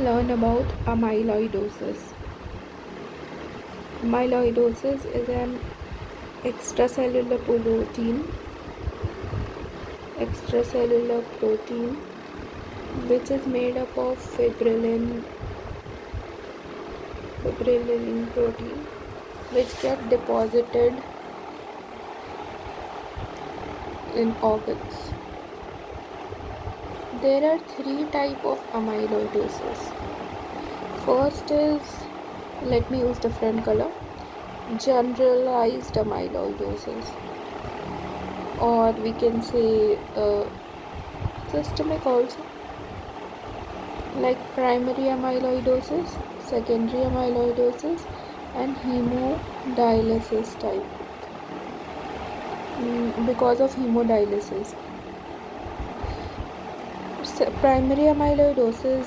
learn about amyloidosis. Amyloidosis is an extracellular protein which is made up of fibrillin protein, which get deposited in organs. There are three types of amyloidosis. First is, let me use different color, generalized amyloidosis, or we can say systemic also, like primary amyloidosis, secondary amyloidosis, and hemodialysis type. Because of hemodialysis, primary amyloidosis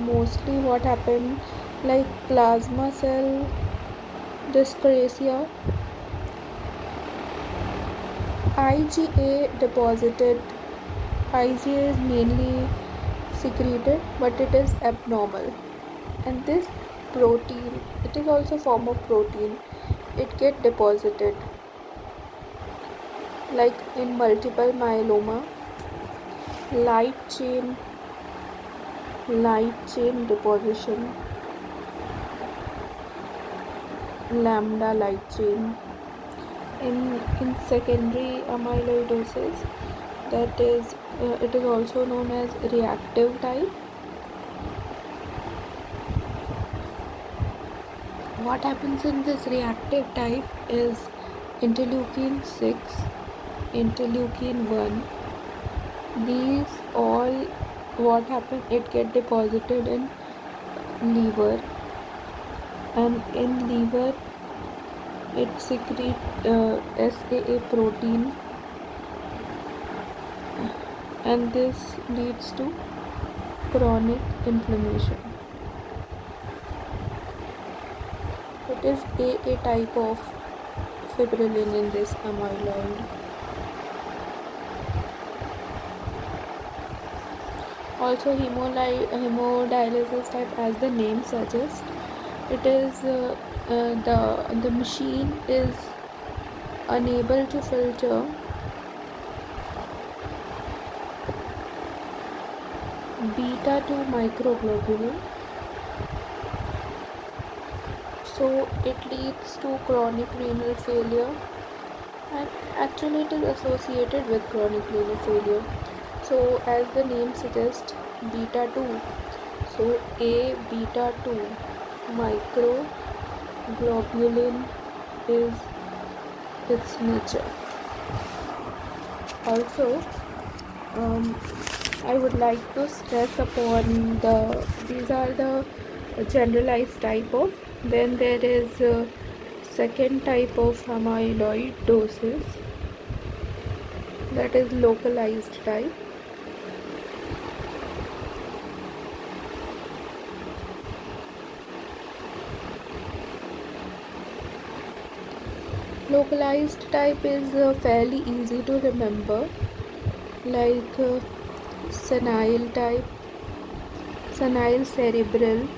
mostly what happened, like plasma cell dyscrasia, IgA deposited. IgA is mainly secreted, but it is abnormal, and this protein, it is also a form of protein, it get deposited, like in multiple myeloma, light chain deposition, lambda light chain. In secondary amyloidosis, that is it is also known as reactive type. What happens in this reactive type is interleukin 6, interleukin 1, these all what happen, it get deposited in liver, and in liver it secrete SAA protein, and this leads to chronic inflammation. It is AA type of fibrillin in this amyloid. Also hemodialysis type, as the name suggests, it is the machine is unable to filter beta 2 microglobulin, so it leads to chronic renal failure, and actually it is associated with chronic renal failure. So as the name suggests, beta 2, so a beta 2 microglobulin is its nature. Also, I would like to stress upon these are the generalized type of. Then there is second type of amyloidosis, that is localized type. Localized type is fairly easy to remember, like senile type, senile cerebral,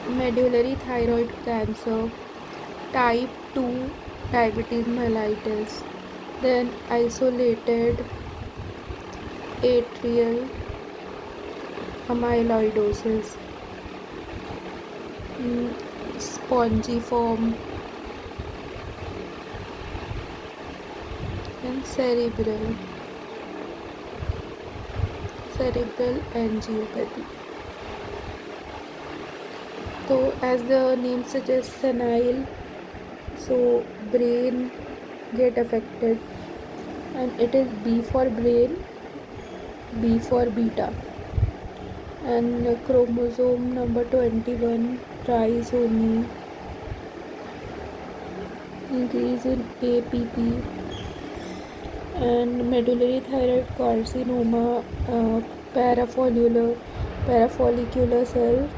medullary thyroid cancer, type 2 diabetes mellitus, then isolated atrial amyloidosis, spongiform, and cerebral angiopathy. So as the name suggests, senile, so brain get affected, and it is B for brain, B for beta, and chromosome number 21 trisomy, increase in APP, and medullary thyroid carcinoma, parafollicular cell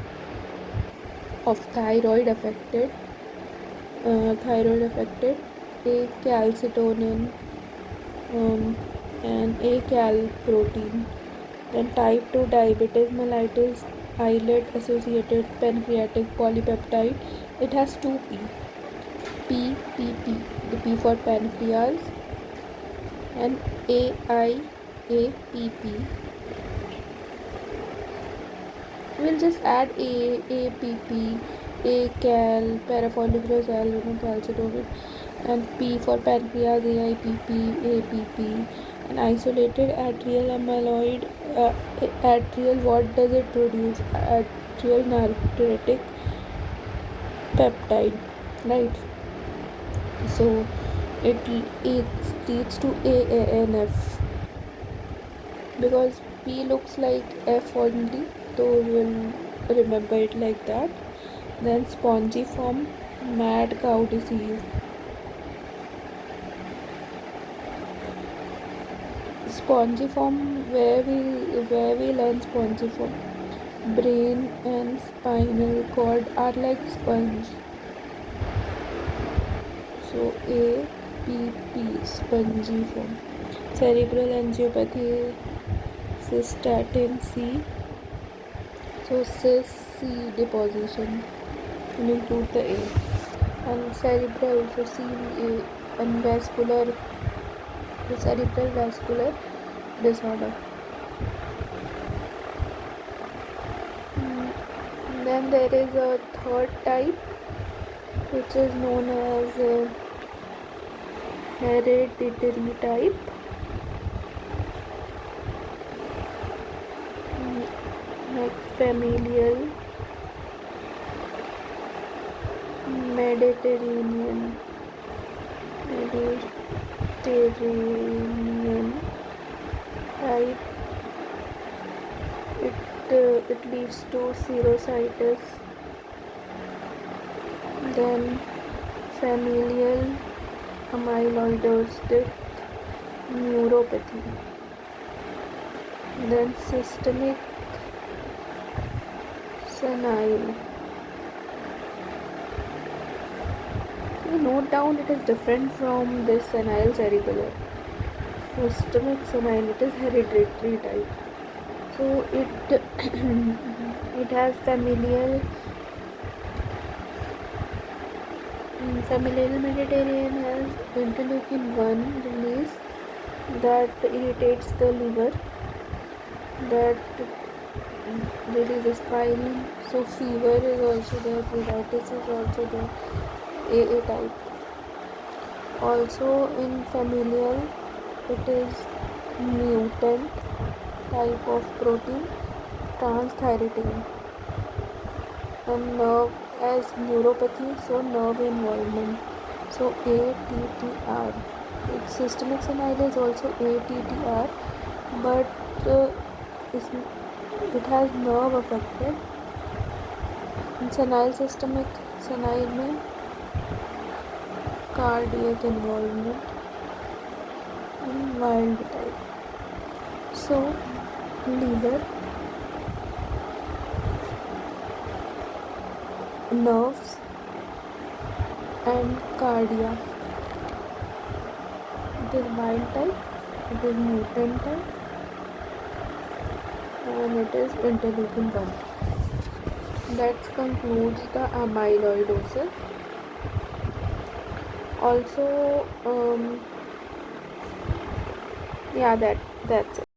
of thyroid affected, acalcitonin, and acal protein. Then type 2 diabetes mellitus, islet associated pancreatic polypeptide. It has two P. PPP, the P for pancreas, and AIAPP. We'll just add AAPP, ACAL, parafollicular calcitonin, and P for pancreas, AIPP, APP, and isolated atrial amyloid. Atrial, what does it produce? Atrial natriuretic peptide, right? So it leads to AANF because P looks like F only, so we'll remember it like that. Then spongiform mad cow disease. Spongiform, where we learn spongiform. Brain and spinal cord are like sponge. So APP, spongiform. Cerebral angiopathy, cystatin C. So cis C deposition will include the A. And cerebral, so CVA, and vascular, the cerebral vascular disorder. Then there is a third type which is known as hereditary type. Like familial, Mediterranean type. It leads to serositis. Then familial amyloidosis neuropathy. Then systemic senile. You note down it is different from this senile cerebellar. Systemic senile, it is hereditary type. So it has familial Mediterranean has interleukin 1 release that irritates the liver, that releases spine. So fever is also there, pruritus is also there, AA type. Also in familial, it is mutant type of protein, transthyretin, and nerve as neuropathy, so nerve involvement, so ATTR. Systemic senile is also ATTR, but it has nerve affected. In systemic senile में cardiac involvement in mild type. So liver, nerves, and cardia. It is mild type, it is mutant type, and it is interleukin 1. That concludes the amyloidosis. Also, yeah, that's it.